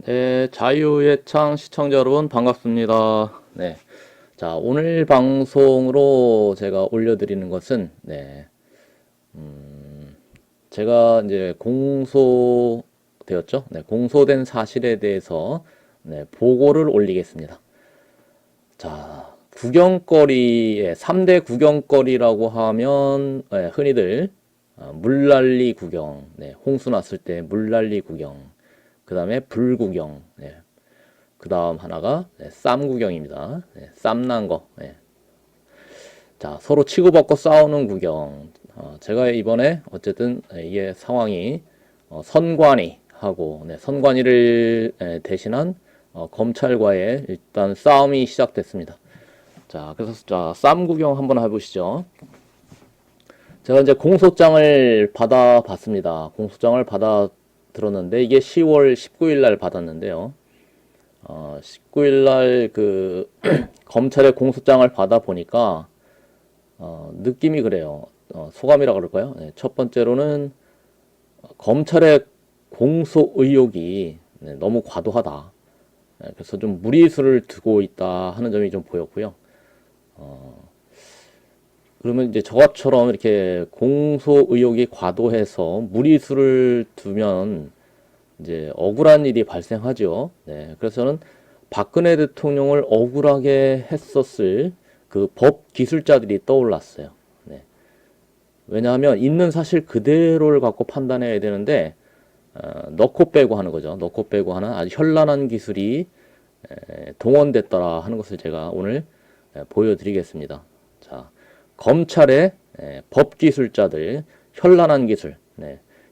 네, 자유의 창 시청자 여러분 반갑습니다. 네. 자, 오늘 방송으로 제가 올려드리는 것은, 제가 이제 공소되었죠? 네, 공소된 사실에 대해서, 보고를 올리겠습니다. 자, 구경거리의 3대 구경거리라고 하면, 흔히들, 물난리 구경, 홍수 났을 때 물난리 구경, 그 다음에 불구경, 그 다음 하나가 쌈구경입니다. 쌈난 거. 자, 서로 치고받고 싸우는 구경. 제가 이번에 어쨌든 이게 상황이 선관위 하고 선관위를 대신한 검찰과의 일단 싸움이 시작됐습니다. 자, 그래서 자, 쌈구경 한번 해보시죠. 제가 이제 공소장을 받아봤습니다. 공소장을 받아 들었는데 이게 10월 19일 날 받았는데요. 19일 날 그 검찰의 공소장을 받아 보니까 느낌이 그래요. 소감이라 그럴까요? 네, 첫 번째로는 검찰의 공소 의혹이 너무 과도하다. 그래서 좀 무리수를 두고 있다 하는 점이 좀 보였고요. 그러면 이제 저처럼 이렇게 공소 의혹이 과도해서 무리수를 두면 이제 억울한 일이 발생하죠. 네, 그래서 저는 박근혜 대통령을 억울하게 했었을 그 법 기술자들이 떠올랐어요. 네. 왜냐하면 있는 사실 그대로를 갖고 판단해야 되는데 넣고 빼고 하는 거죠. 넣고 빼고 하는 아주 현란한 기술이 동원됐더라 하는 것을 제가 오늘 보여드리겠습니다. 자, 검찰의 법 기술자들 현란한 기술,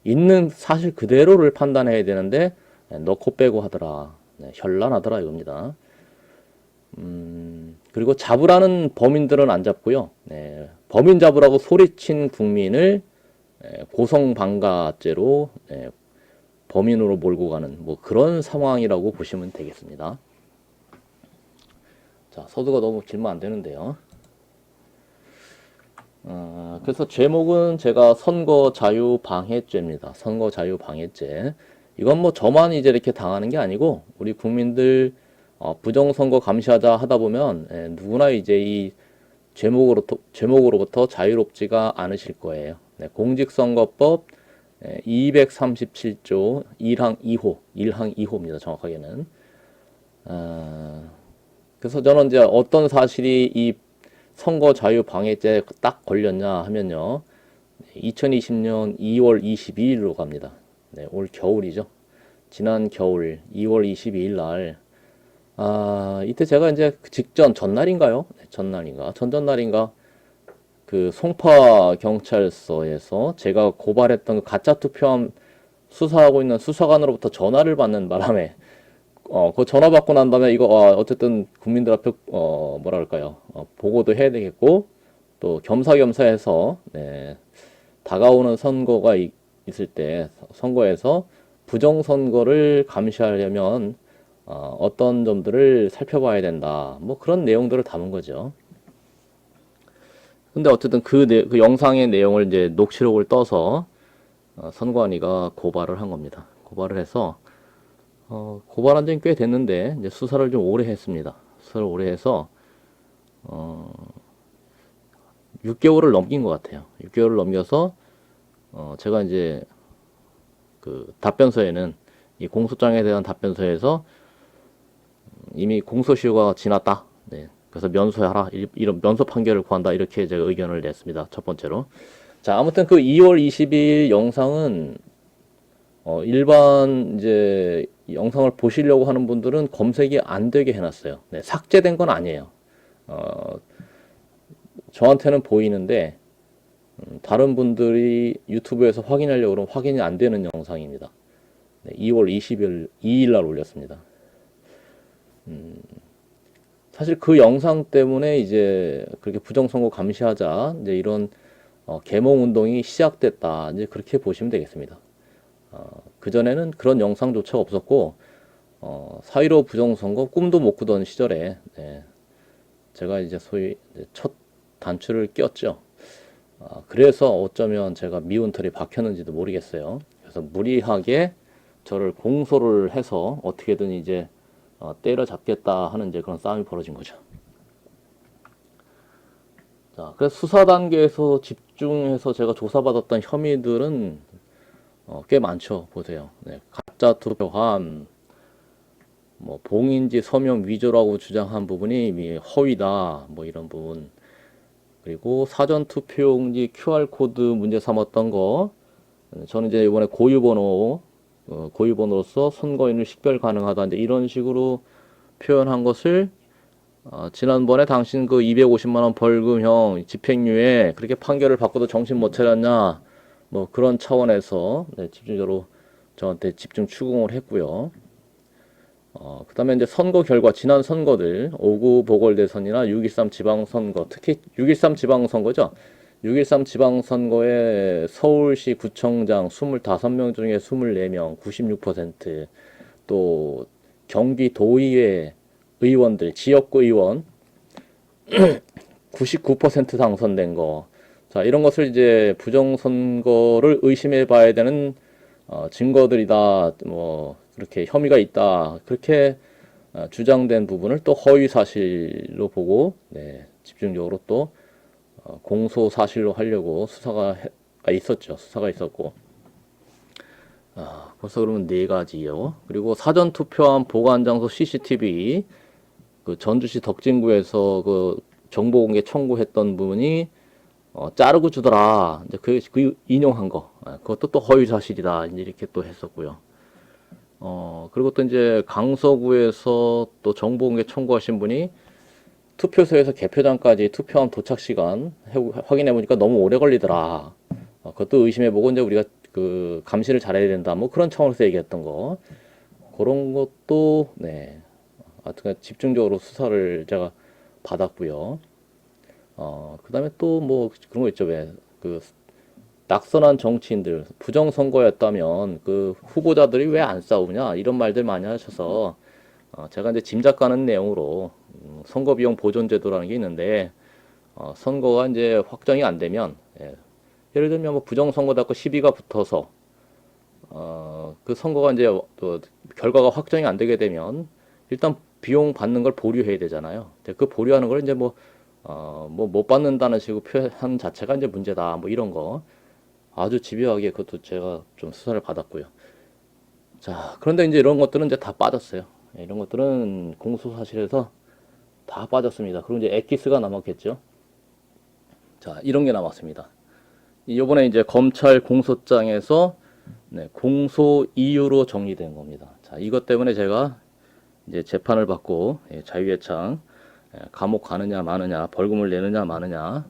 있는 사실 그대로를 판단해야 되는데 넣고 빼고 하더라. 현란하더라 이겁니다. 그리고 잡으라는 범인들은 안 잡고요. 범인 잡으라고 소리친 국민을 고성방가죄로 범인으로 몰고 가는 뭐 그런 상황이라고 보시면 되겠습니다. 자, 서두가 너무 길면 안 되는데요. 그래서 제목은 제가 선거 자유 방해죄입니다. 선거 자유 방해죄. 이건 뭐 저만 이제 이렇게 당하는 게 아니고 우리 국민들 부정선거 감시하자 하다 보면 누구나 이제 이 제목으로부터 자유롭지가 않으실 거예요. 공직선거법 237조 1항 2호, 1항 2호입니다. 정확하게는. 그래서 저는 이제 어떤 사실이 이 선거 자유 방해죄에 딱 걸렸냐 하면요. 2020년 2월 22일로 갑니다. 올 겨울이죠. 지난 겨울 2월 22일 날, 이때 제가 이제 그 직전 전날인가요? 전날인가? 전전날인가? 그 송파 경찰서에서 제가 고발했던 그 가짜 투표함 수사하고 있는 수사관으로부터 전화를 받는 바람에 그 전화 받고 난 다음에 이거 어쨌든 국민들 앞에 뭐랄까요 보고도 해야 되겠고 또 겸사겸사해서 다가오는 선거가 있을 때 선거에서 부정선거를 감시하려면 어떤 점들을 살펴봐야 된다 뭐 그런 내용들을 담은 거죠. 근데 어쨌든 그 영상의 내용을 이제 녹취록을 떠서 선관위가 고발을 한 겁니다. 고발을 해서 고발한 지는 꽤 됐는데 이제 수사를 좀 오래 했습니다. 수사를 오래 해서 6개월을 넘긴 것 같아요. 6개월을 넘겨서 제가 이제 그 답변서에는 이 공소장에 대한 답변서에서 이미 공소시효가 지났다. 네. 그래서 면소하라. 이런 면소 판결을 구한다. 이렇게 제가 의견을 냈습니다. 첫 번째로. 자, 아무튼 그 2월 22일 영상은 일반 이제 영상을 보시려고 하는 분들은 검색이 안 되게 해놨어요. 네, 삭제된 건 아니에요. 저한테는 보이는데 다른 분들이 유튜브에서 확인하려고 그러면 확인이 안 되는 영상입니다. 네, 2월 20일 2일 날 올렸습니다. 사실 그 영상 때문에 이제 그렇게 부정선거 감시하자 이제 이런 계몽 운동이 시작됐다 이제 그렇게 보시면 되겠습니다. 그전에는 그런 영상조차 없었고 4.15 부정선거 꿈도 못 꾸던 시절에 제가 이제 소위 첫 단추를 꼈죠. 그래서 어쩌면 제가 미운 털이 박혔는지도 모르겠어요. 그래서 무리하게 저를 공소를 해서 어떻게든 이제 때려잡겠다 하는 이제 그런 싸움이 벌어진 거죠. 자, 그래서 수사 단계에서 집중해서 제가 조사받았던 혐의들은 꽤 많죠. 보세요. 네, 가짜 투표함, 뭐 봉인지 서명 위조라고 주장한 부분이 허위다, 뭐 이런 부분. 그리고 사전 투표용지 QR코드 문제 삼았던 거, 저는 이제 이번에 고유번호로서 선거인을 식별 가능하다, 이제 이런 식으로 표현한 것을 지난번에 당신 그 250만 원 벌금형 집행유예 그렇게 판결을 받고도 정신 못 차렸냐, 뭐 그런 차원에서 네, 집중적으로 저한테 집중 추궁을 했고요. 그 다음에 이제 선거 결과, 지난 선거들, 5구 보궐대선이나 6.13 지방선거, 특히 6.13 지방선거죠. 6.13 지방선거에 서울시 구청장 25명 중에 24명, 96%, 또 경기도의회 의원들, 지역구 의원 99% 당선된 거. 자, 이런 것을 이제 부정선거를 의심해 봐야 되는 증거들이다, 뭐 그렇게 혐의가 있다, 그렇게 주장된 부분을 또 허위 사실로 보고, 네, 집중적으로 또 공소 사실로 하려고 수사가 있었죠. 수사가 있었고, 벌써 그러면 네 가지요. 그리고 사전 투표함 보관 장소 CCTV, 그 전주시 덕진구에서 그 정보 공개 청구했던 부분이 자르고 주더라. 이제 그 인용한 거, 그것도 또 허위 사실이다. 이제 이렇게 또 했었고요. 그리고 또 이제 강서구에서 또 정보 공개 청구하신 분이 투표소에서 개표장까지 투표함 도착 시간 확인해 보니까 너무 오래 걸리더라. 그것도 의심해 보고 이제 우리가 그 감시를 잘해야 된다. 뭐 그런 차원에서 얘기했던 거. 그런 것도 네. 하여튼 집중적으로 수사를 제가 받았고요. 그다음에 또 뭐 그런 거 있죠. 왜 그 낙선한 정치인들 부정선거였다면 그 후보자들이 왜 안 싸우냐 이런 말들 많이 하셔서 제가 이제 짐작 가는 내용으로 선거비용 보존제도라는 게 있는데 선거가 이제 확정이 안 되면 예를 들면 뭐 부정선거다 고 시비가 붙어서 그 선거가 이제 또 결과가 확정이 안 되게 되면 일단 비용 받는 걸 보류해야 되잖아요. 그 보류하는 걸 이제 뭐 못 받는다는 식으로 표현 자체가 이제 문제다. 뭐 이런 거 아주 집요하게 그것도 제가 좀 수사를 받았고요. 자, 그런데 이제 이런 것들은 이제 다 빠졌어요. 이런 것들은 공소사실에서 다 빠졌습니다. 그리고 이제 엑기스가 남았겠죠. 자, 이런 게 남았습니다. 이번에 이제 검찰 공소장에서 네, 공소 이유로 정리된 겁니다. 자, 이것 때문에 제가 이제 재판을 받고 자유예창 감옥 가느냐 마느냐, 벌금을 내느냐 마느냐,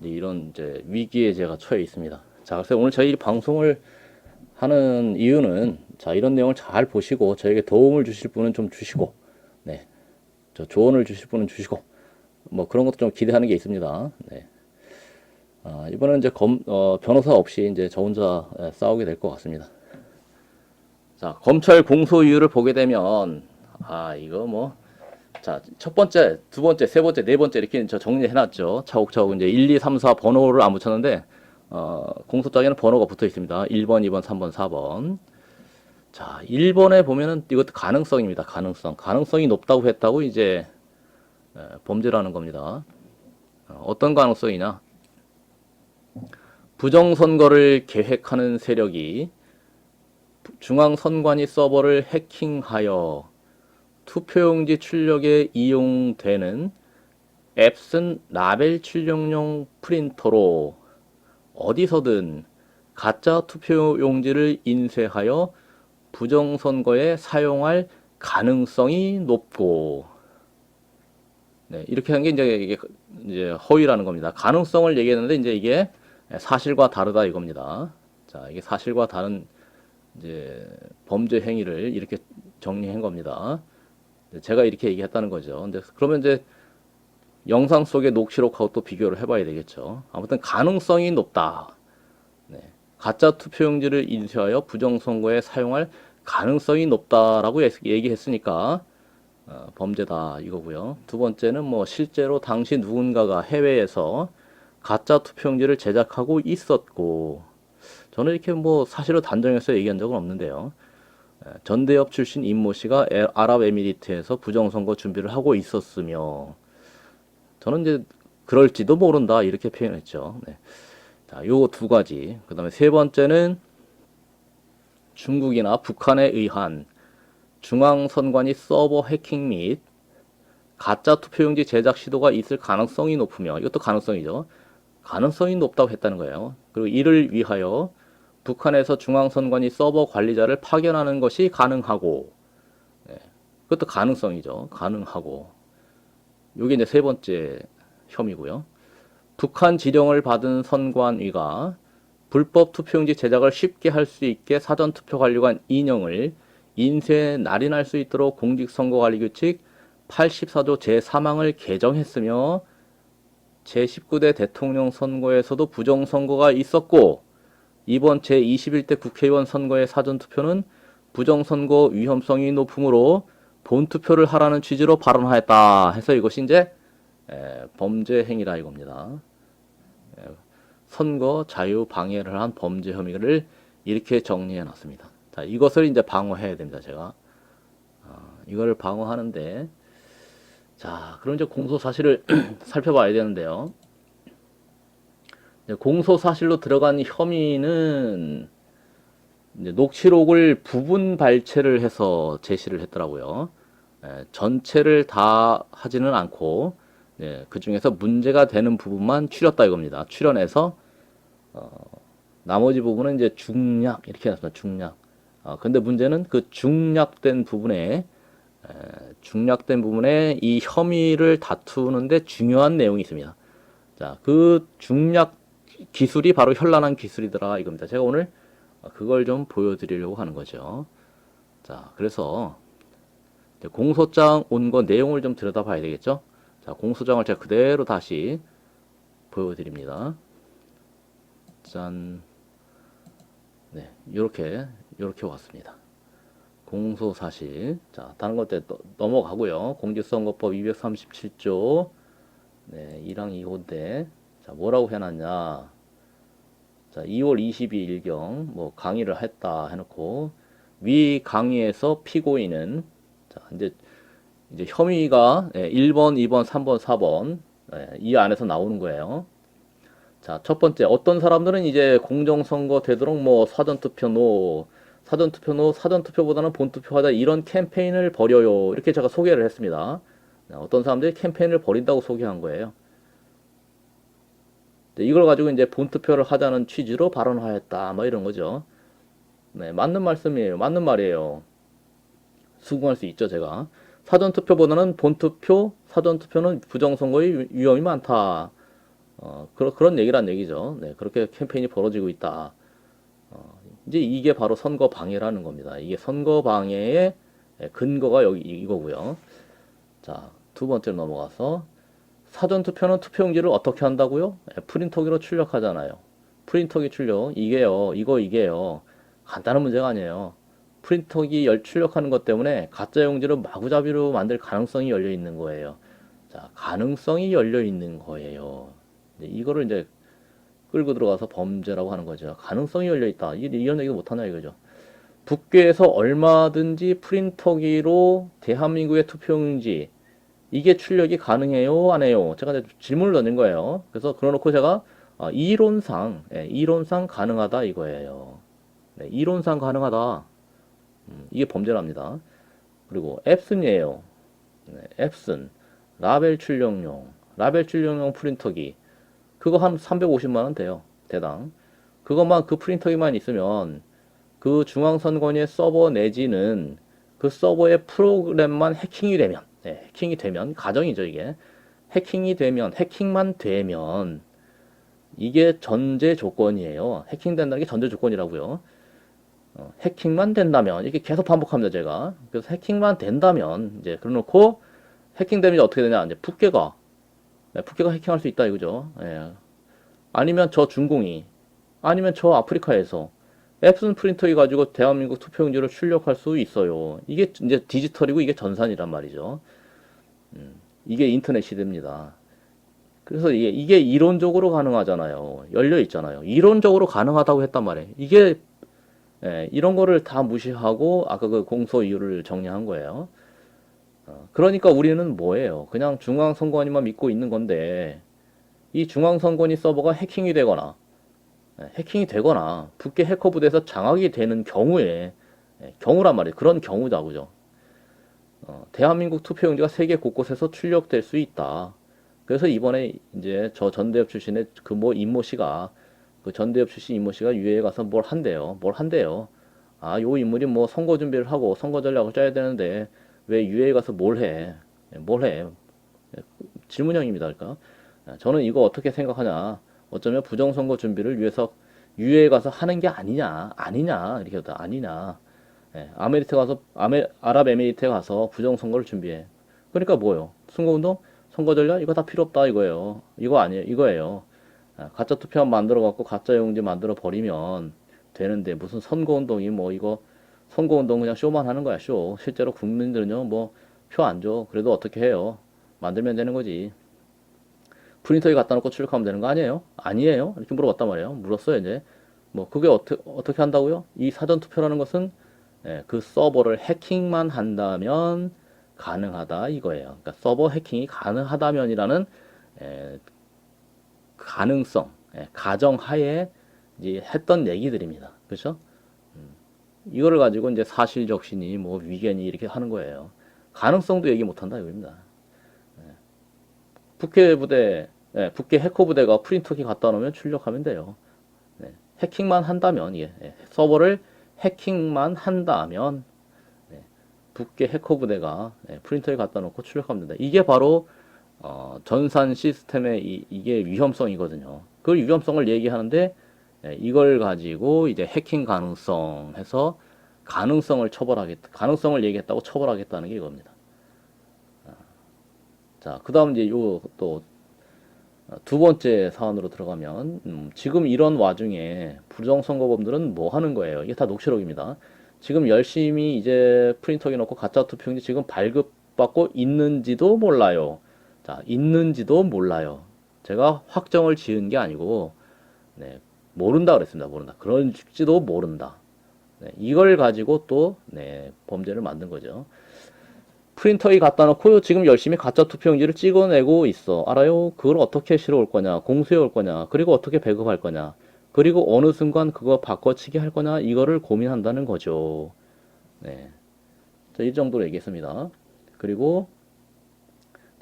이런 이제 위기에 제가 처해 있습니다. 자, 그래서 오늘 저희 방송을 하는 이유는 자, 이런 내용을 잘 보시고 저에게 도움을 주실 분은 좀 주시고, 네, 저 조언을 주실 분은 주시고, 뭐 그런 것도 좀 기대하는 게 있습니다. 네. 이번에는 이제 변호사 없이 이제 저 혼자 싸우게 될 것 같습니다. 자, 검찰 공소 이유를 보게 되면 이거 뭐 자, 첫 번째, 두 번째, 세 번째, 네 번째 이렇게 저 정리해놨죠. 차곡차곡 이제 1, 2, 3, 4 번호를 안 붙였는데 공소장에는 번호가 붙어 있습니다. 1번, 2번, 3번, 4번. 자, 1번에 보면은 이것도 가능성입니다. 가능성이 높다고 했다고 이제 범죄라는 겁니다. 어떤 가능성이냐? 부정선거를 계획하는 세력이 중앙선관위 서버를 해킹하여 투표용지 출력에 이용되는 앱슨 라벨 출력용 프린터로 어디서든 가짜 투표용지를 인쇄하여 부정선거에 사용할 가능성이 높고, 네, 이렇게 한 게 이제 허위라는 겁니다. 가능성을 얘기했는데 이제 이게 사실과 다르다 이겁니다. 자, 이게 사실과 다른 이제 범죄 행위를 이렇게 정리한 겁니다. 제가 이렇게 얘기했다는 거죠. 근데 그러면 이제 영상 속의 녹취록하고 또 비교를 해봐야 되겠죠. 아무튼 가능성이 높다. 네. 가짜 투표용지를 인쇄하여 부정선거에 사용할 가능성이 높다라고 얘기했으니까 범죄다 이거고요. 두 번째는 뭐 실제로 당시 누군가가 해외에서 가짜 투표용지를 제작하고 있었고, 저는 이렇게 뭐 사실을 단정해서 얘기한 적은 없는데요. 전대협 출신 임모 씨가 아랍에미리트에서 부정선거 준비를 하고 있었으며, 저는 이제 그럴지도 모른다 이렇게 표현했죠. 네. 자, 요 두 가지. 그 다음에 세 번째는 중국이나 북한에 의한 중앙선관위 서버 해킹 및 가짜 투표용지 제작 시도가 있을 가능성이 높으며, 이것도 가능성이죠. 가능성이 높다고 했다는 거예요. 그리고 이를 위하여 북한에서 중앙선관위 서버 관리자를 파견하는 것이 가능하고, 네, 그것도 가능성이죠. 가능하고. 이게 이제 세 번째 혐의고요. 북한 지령을 받은 선관위가 불법 투표용지 제작을 쉽게 할 수 있게 사전투표관리관 인형을 인쇄에 날인할 수 있도록 공직선거관리규칙 84조 제3항을 개정했으며, 제19대 대통령 선거에서도 부정선거가 있었고, 이번 제21대 국회의원 선거의 사전투표는 부정선거 위험성이 높으므로 본투표를 하라는 취지로 발언하였다 해서 이것이 이제 범죄 행위라 이겁니다. 선거 자유 방해를 한 범죄 혐의를 이렇게 정리해 놨습니다. 자, 이것을 이제 방어해야 됩니다. 제가 이거를 방어하는데, 자, 그럼 이제 공소 사실을 살펴봐야 되는데요. 공소 사실로 들어간 혐의는 이제 녹취록을 부분 발췌를 해서 제시를 했더라고요. 전체를 다 하지는 않고, 그 중에서 문제가 되는 부분만 추렸다 이겁니다. 추려내서 나머지 부분은 이제 중략 이렇게 해놨습니다. 중략. 근데 문제는 그 중략된 부분에 이 혐의를 다투는데 중요한 내용이 있습니다. 자, 그 중략 기술이 바로 현란한 기술이더라 이겁니다. 제가 오늘 그걸 좀 보여드리려고 하는 거죠. 자, 그래서 공소장 온 거 내용을 좀 들여다봐야 되겠죠. 자, 공소장을 제가 그대로 다시 보여드립니다. 짠. 네, 요렇게 왔습니다. 공소사실. 자, 다른 것들 넘어가고요. 공직선거법 237조. 네, 1항 2호인데. 자, 뭐라고 해놨냐. 자, 2월 22일경, 강의를 했다 해놓고, 위 강의에서 피고인은, 자, 이제 혐의가 1번, 2번, 3번, 4번, 이 안에서 나오는 거예요. 자, 첫 번째, 어떤 사람들은 이제 공정선거 되도록 사전투표보다는 본투표하자 이런 캠페인을 벌여요. 이렇게 제가 소개를 했습니다. 어떤 사람들이 캠페인을 벌인다고 소개한 거예요. 이걸 가지고 이제 본투표를 하자는 취지로 발언하였다. 이런 거죠. 네, 맞는 말씀이에요. 맞는 말이에요. 수긍할 수 있죠, 제가. 사전투표보다는 사전투표는 부정선거의 위험이 많다. 그런 얘기란 얘기죠. 네, 그렇게 캠페인이 벌어지고 있다. 이제 이게 바로 선거 방해라는 겁니다. 이게 선거 방해의 근거가 여기 이거고요. 자, 두 번째로 넘어가서 사전투표는 투표용지를 어떻게 한다고요? 프린터기로 출력하잖아요. 프린터기 출력, 이게요. 간단한 문제가 아니에요. 프린터기 출력하는 것 때문에 가짜 용지를 마구잡이로 만들 가능성이 열려 있는 거예요. 자, 가능성이 열려 있는 거예요. 이거를 이제 끌고 들어가서 범죄라고 하는 거죠. 가능성이 열려 있다. 이런 얘기도 못하냐 이거죠. 북괴에서 얼마든지 프린터기로 대한민국의 투표용지 이게 출력이 가능해요, 안 해요? 제가 이제 질문을 던진 거예요. 그래서 그러놓고 제가 이론상 가능하다 이거예요. 네, 이론상 가능하다. 이게 범죄랍니다. 그리고 앱슨이에요. 네, 앱슨 라벨 출력용 프린터기 그거 한 350만 원 돼요. 대당. 그것만 그 프린터기만 있으면 그 중앙선관위의 서버 내지는 그 서버의 프로그램만 해킹이 되면 가정이죠 이게. 해킹만 되면 이게 전제 조건이에요. 해킹된다는 게 전제 조건이라고요. 해킹만 된다면 이렇게 계속 반복합니다 제가. 그래서 해킹만 된다면 이제 그래놓고 해킹되면 어떻게 되냐 이제 북괴가 해킹할 수 있다 이거죠. 예. 아니면 저 중공이 아니면 저 아프리카에서 앱슨 프린터기 가지고 대한민국 투표용지를 출력할 수 있어요. 이게 이제 디지털이고 이게 전산이란 말이죠. 이게 인터넷 시대입니다. 그래서 이게 이론적으로 가능하잖아요. 열려 있잖아요. 이론적으로 가능하다고 했단 말이에요. 이게 이런 거를 다 무시하고 아까 그 공소 이유를 정리한 거예요. 그러니까 우리는 뭐예요? 그냥 중앙선관위만 믿고 있는 건데 이 중앙선관위 서버가 해킹이 되거나 북계 해커 부대에서 장악이 되는 경우에 경우란 말이에요. 그런 경우다 그죠? 대한민국 투표용지가 세계 곳곳에서 출력될 수 있다. 그래서 이번에 이제 저 전대협 출신의 그 뭐 임모 씨가 그 전대협 출신 임모 씨가 유해에 가서 뭘 한대요. 뭘 한대요. 아, 요 인물이 뭐 선거 준비를 하고 선거 전략을 짜야 되는데 왜 유해에 가서 뭘 해? 뭘 해? 질문형입니다. 그러니까 저는 이거 어떻게 생각하냐? 어쩌면 부정선거 준비를 위해서 유해에 가서 하는 게 아니냐 이렇게 했다. 아니냐? 아메리카 가서 아랍에미리트에 가서 부정선거를 준비해. 그러니까 뭐요? 선거운동, 선거 전략 이거 다 필요 없다 이거예요. 이거 아니에요. 이거예요. 가짜 투표함 만들어 갖고 가짜 용지 만들어 버리면 되는데 무슨 선거운동이 뭐 이거 선거운동 그냥 쇼만 하는 거야 쇼. 실제로 국민들은요 뭐 표 안 줘. 그래도 어떻게 해요? 만들면 되는 거지. 프린터에 갖다 놓고 출력하면 되는 거 아니에요? 아니에요? 이렇게 물어봤단 말이에요. 물었어요 이제. 뭐 그게 어떻게 한다고요? 이 사전 투표라는 것은 그 서버를 해킹만 한다면 가능하다 이거예요. 그러니까 서버 해킹이 가능하다면이라는 가능성, 가정하에 이제 했던 얘기들입니다. 그렇죠? 이거를 가지고 이제 사실적시니 뭐 위견이 이렇게 하는 거예요. 가능성도 얘기 못한다 이겁니다. 북계 해커 부대가 프린터기 갖다 놓으면 출력하면 돼요. 해킹만 한다면, 서버를 해킹만 한다면, 북계 해커 부대가 프린터에 갖다 놓고 출력하면 된다. 이게 바로, 전산 시스템의 이게 위험성이거든요. 그 위험성을 얘기하는데, 이걸 가지고 이제 해킹 가능성 해서 가능성을 얘기했다고 처벌하겠다는 게 이겁니다. 자, 그 다음 이제 요 또 두 번째 사안으로 들어가면 지금 이런 와중에 부정선거범들은 뭐 하는 거예요? 이게 다 녹취록입니다. 지금 열심히 이제 프린터기 넣고 가짜 투표용지 지금 발급받고 있는지도 몰라요. 자, 있는지도 몰라요. 제가 확정을 지은 게 아니고 모른다 그랬습니다. 모른다. 그런지도 모른다. 이걸 가지고 또 범죄를 만든 거죠. 프린터에 갖다 놓고 지금 열심히 가짜 투표용지를 찍어내고 있어. 알아요? 그걸 어떻게 실어올 거냐, 공수해 올 거냐, 그리고 어떻게 배급할 거냐, 그리고 어느 순간 그거 바꿔치기 할 거냐, 이거를 고민한다는 거죠. 네. 자, 이 정도로 얘기했습니다. 그리고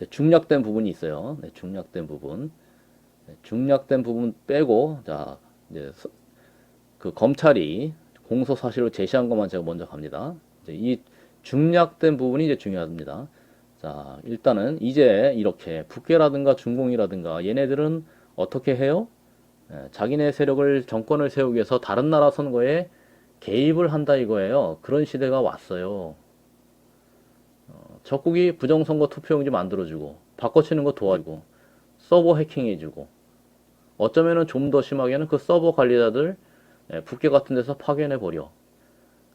중략된 부분이 있어요. 중략된 부분. 중략된 부분 빼고, 자, 이제 그 검찰이 공소 사실로 제시한 것만 제가 먼저 갑니다. 이제 이 중략된 부분이 이제 중요합니다. 자, 일단은 이제 이렇게 북계라든가 중공이라든가 얘네들은 어떻게 해요? 자기네 세력을 정권을 세우기 위해서 다른 나라 선거에 개입을 한다 이거예요. 그런 시대가 왔어요. 적국이 부정선거 투표용지 만들어주고 바꿔치는 거 도와주고 서버 해킹해주고 어쩌면은 좀 더 심하게는 그 서버 관리자들 북계 같은 데서 파견해버려.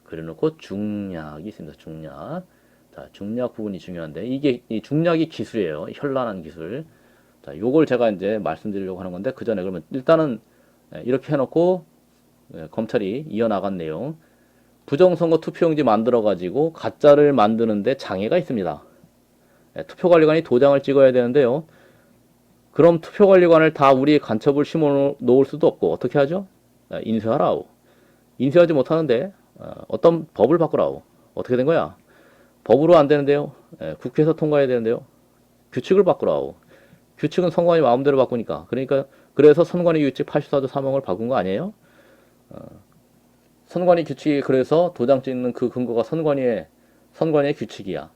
그래놓고 중략이 있습니다. 중략. 자, 중략 부분이 중요한데 이게 이 중략이 기술이에요. 현란한 기술. 자, 요걸 제가 이제 말씀드리려고 하는 건데 그 전에 그러면 일단은 이렇게 해놓고 검찰이 이어나간 내용. 부정선거 투표용지 만들어 가지고 가짜를 만드는데 장애가 있습니다. 투표관리관이 도장을 찍어야 되는데요. 그럼 투표관리관을 다 우리 간첩을 심어 놓을 수도 없고 어떻게 하죠? 인쇄하라고. 인쇄하지 못하는데 어떤 법을 바꾸라고. 어떻게 된 거야? 법으로 안 되는데요. 국회에서 통과해야 되는데요. 규칙을 바꾸라고. 규칙은 선관위 마음대로 바꾸니까. 그러니까 그래서 선관위 규칙 84조 3항을 바꾼 거 아니에요? 선관위 규칙이 그래서 도장 찍는 그 근거가 선관위의 규칙이야.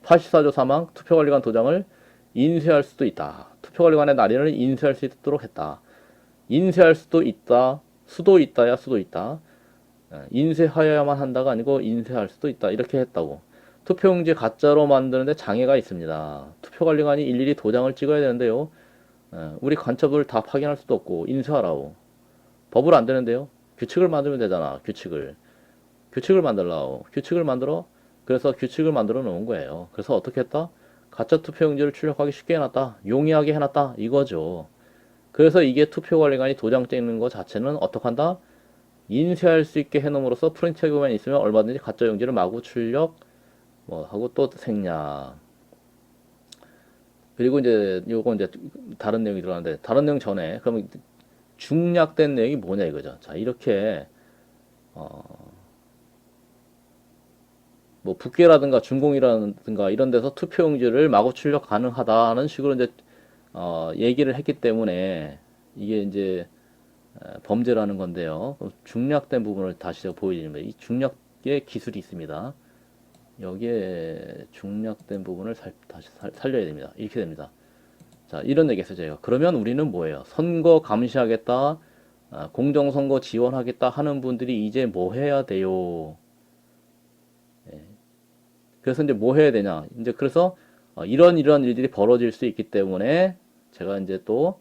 84조 3항 투표관리관 도장을 인쇄할 수도 있다. 투표관리관의 날인을 인쇄할 수 있도록 했다. 인쇄할 수도 있다. 수도 있다야 수도 있다. 인쇄하여야만 한다가 아니고 인쇄할 수도 있다. 이렇게 했다고. 투표용지 가짜로 만드는데 장애가 있습니다. 투표관리관이 일일이 도장을 찍어야 되는데요. 우리 간첩을 다 파견할 수도 없고 인쇄하라고. 법으로 안 되는데요. 규칙을 만들면 되잖아. 규칙을 만들라고. 규칙을 만들어. 그래서 규칙을 만들어 놓은 거예요. 그래서 어떻게 했다? 가짜 투표용지를 출력하기 쉽게 해놨다. 용이하게 해놨다. 이거죠. 그래서 이게 투표관리관이 도장 찍는 거 자체는 어떻게 한다? 인쇄할 수 있게 해놓음으로써 프린터기만 있으면 얼마든지 가짜 용지를 마구 출력 뭐 하고 또 생략. 그리고 이제 요거 이제 다른 내용이 들어가는데 다른 내용 전에 그러면 중략된 내용이 뭐냐 이거죠. 자 이렇게 뭐 북계라든가 준공이라든가 이런 데서 투표용지를 마구 출력 가능하다는 식으로 이제 얘기를 했기 때문에 이게 이제 범죄라는 건데요. 중략된 부분을 다시 제가 보여드립니다. 이 중략의 기술이 있습니다. 여기에 중략된 부분을 다시 살려야 됩니다. 이렇게 됩니다. 자, 이런 얘기했어요, 제가. 그러면 우리는 뭐예요? 선거 감시하겠다, 공정선거 지원하겠다 하는 분들이 이제 뭐 해야 돼요? 그래서 이제 뭐 해야 되냐? 이제 그래서 이런 일들이 벌어질 수 있기 때문에 제가 이제 또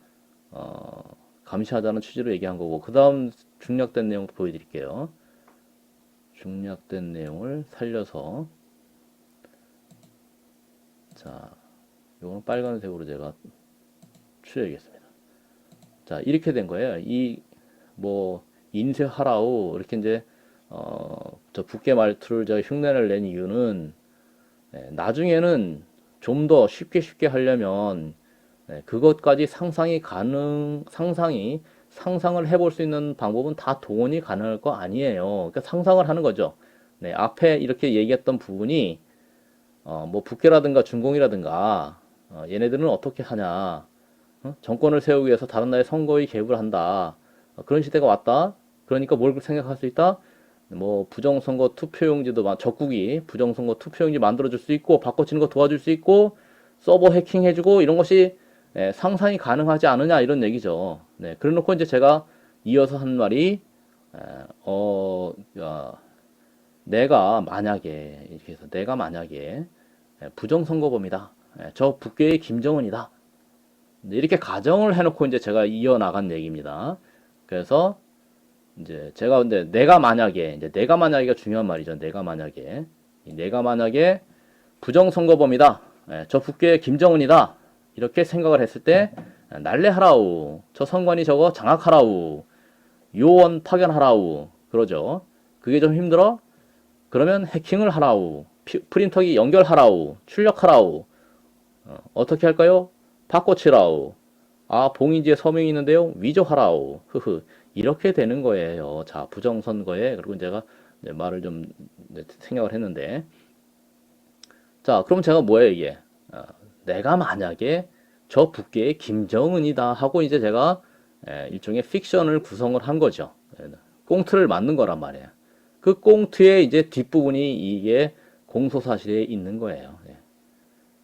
감시하자는 취지로 얘기한 거고, 그 다음 중략된 내용 보여드릴게요. 중략된 내용을 살려서 자, 요거는 빨간색으로 제가 추려야겠습니다. 자, 이렇게 된 거예요. 이 뭐 인쇄하라우 이렇게 이제 저 북계 말투를 제가 흉내를 낸 이유는 나중에는 좀 더 쉽게 하려면 그것까지 상상을 해볼 수 있는 방법은 다 동원이 가능할 거 아니에요. 그러니까 상상을 하는 거죠. 네, 앞에 이렇게 얘기했던 부분이 뭐 북계라든가 준공이라든가 얘네들은 어떻게 하냐, 정권을 세우기 위해서 다른 나라의 선거에 개입을 한다, 그런 시대가 왔다. 그러니까 뭘 생각할 수 있다? 뭐 부정선거 투표용지도 적국이 부정선거 투표용지 만들어줄 수 있고 바꿔치는 거 도와줄 수 있고 서버 해킹해주고 이런 것이 상상이 가능하지 않느냐 이런 얘기죠. 네, 그래놓고 이제 제가 이어서 한 말이 에, 어, 야, 내가 만약에 이렇게 해서 내가 만약에 부정선거범이다. 저 북괴의 김정은이다. 이렇게 가정을 해놓고 이제 제가 이어나간 얘기입니다. 그래서 이제 제가 근데 내가 만약에가 중요한 말이죠. 내가 만약에 부정선거범이다. 저 북괴의 김정은이다. 이렇게 생각을 했을 때 날래하라우. 저 선관위 저거 장악하라우. 요원 파견하라우. 그러죠. 그게 좀 힘들어? 그러면 해킹을 하라우. 프린터기 연결하라우. 출력하라우. 어떻게 할까요? 바꿔치라우. 아, 봉인지에 서명이 있는데요. 위조하라우. 흐흐. 이렇게 되는 거예요. 자, 부정선거에. 그리고 제가 말을 좀 생각을 했는데. 자, 그럼 제가 뭐예요, 이게? 내가 만약에 저 북계의 김정은이다 하고 이제 제가 일종의 픽션을 구성을 한 거죠. 꽁트를 만든 거란 말이에요. 그 꽁트의 이제 뒷부분이 이게 공소사실에 있는 거예요.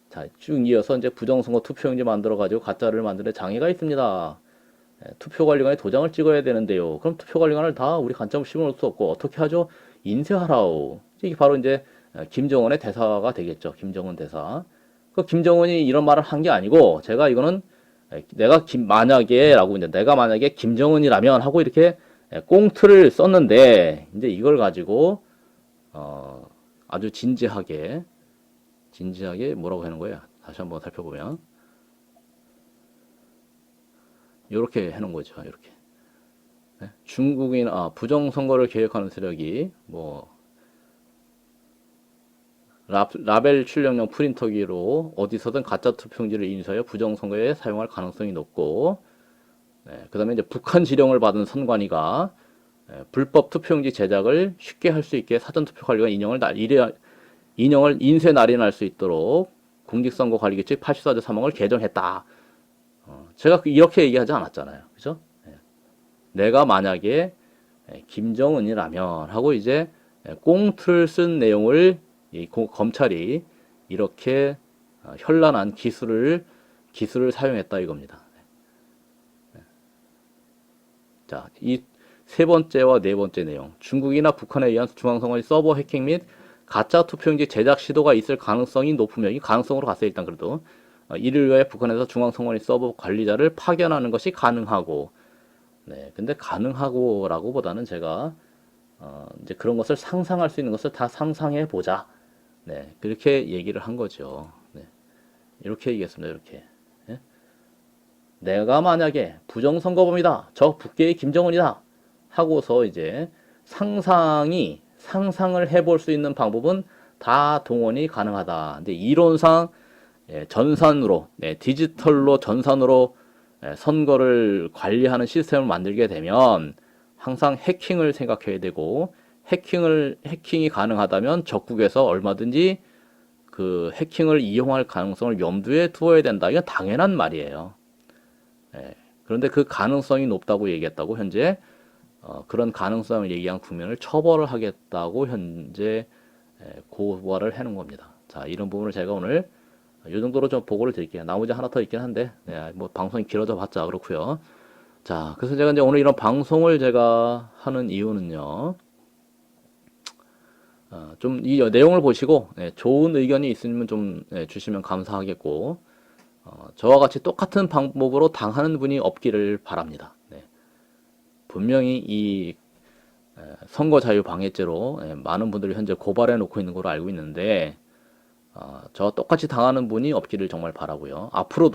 자, 쭉 이어서 이제 부정선거 투표용지 만들어가지고 가짜를 만드는 장애가 있습니다. 투표관리관에 도장을 찍어야 되는데요. 그럼 투표관리관을 다 우리 간첩을 심어놓을 수 없고 어떻게 하죠? 인쇄하라오. 이게 바로 이제 김정은의 대사가 되겠죠. 김정은 대사. 그 김정은이 이런 말을 한 게 아니고 제가 이거는 만약에라고 이제 내가 만약에 김정은이라면 하고 이렇게 꽁트를 썼는데 이제 이걸 가지고 아주 진지하게 뭐라고 하는 거예요? 다시 한번 살펴보면 이렇게 해놓은 거죠. 이렇게 중국인 부정선거를 계획하는 세력이 뭐 라벨 출력용 프린터기로 어디서든 가짜 투표용지를 인쇄하여 부정선거에 사용할 가능성이 높고, 그 다음에 이제 북한 지령을 받은 선관위가 불법 투표용지 제작을 쉽게 할 수 있게 사전투표관리관 인형을 인쇄 날인할 수 있도록 공직선거관리규칙 84조 3항을 개정했다. 제가 이렇게 얘기하지 않았잖아요. 그죠? 내가 만약에 김정은이라면 하고 이제 꽁트를 쓴 내용을 검찰이 이렇게 현란한 기술을 사용했다 이겁니다. 자, 이 세 번째와 네 번째 내용. 중국이나 북한에 의한 중앙선관위 서버 해킹 및 가짜 투표용지 제작 시도가 있을 가능성이 높으면 이 가능성으로 갔어요. 일단 그래도 이를 위해 북한에서 중앙선관위 서버 관리자를 파견하는 것이 가능하고, 근데 가능하고라고 보다는 제가 이제 그런 것을 상상할 수 있는 것을 다 상상해 보자. 그렇게 얘기를 한 거죠. 이렇게 얘기했습니다. 이렇게. 내가 만약에 부정선거범이다. 저 북계의 김정은이다. 하고서 이제 상상을 해볼 수 있는 방법은 다 동원이 가능하다. 근데 이론상 전산으로, 디지털로 전산으로 선거를 관리하는 시스템을 만들게 되면 항상 해킹을 생각해야 되고, 해킹이 가능하다면 적국에서 얼마든지 그 해킹을 이용할 가능성을 염두에 두어야 된다. 이건 당연한 말이에요. 그런데 그 가능성이 높다고 얘기했다고 현재 그런 가능성을 얘기한 국민을 처벌을 하겠다고 현재 고발을 해놓은 겁니다. 자, 이런 부분을 제가 오늘 이 정도로 좀 보고를 드릴게요. 나머지 하나 더 있긴 한데, 뭐 방송이 길어져 봤자 그렇고요. 자, 그래서 제가 이제 오늘 이런 방송을 제가 하는 이유는요. 좀 이 내용을 보시고 좋은 의견이 있으면 좀 주시면 감사하겠고, 저와 같이 똑같은 방법으로 당하는 분이 없기를 바랍니다. 분명히 이 선거 자유 방해죄로 많은 분들이 현재 고발해 놓고 있는 걸로 알고 있는데, 저와 똑같이 당하는 분이 없기를 정말 바라고요. 앞으로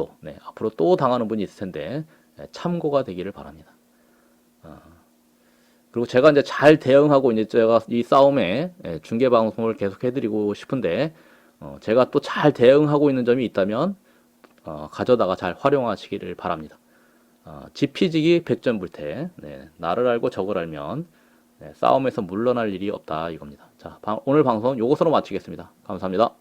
또 당하는 분이 있을 텐데 참고가 되기를 바랍니다. 그리고 제가 이제 잘 대응하고 이제 제가 이 싸움에 중계 방송을 계속 해드리고 싶은데, 제가 또 잘 대응하고 있는 점이 있다면 가져다가 잘 활용하시기를 바랍니다. 지피지기 백전불태. 나를 알고 적을 알면 싸움에서 물러날 일이 없다 이겁니다. 자, 오늘 방송 요것으로 마치겠습니다. 감사합니다.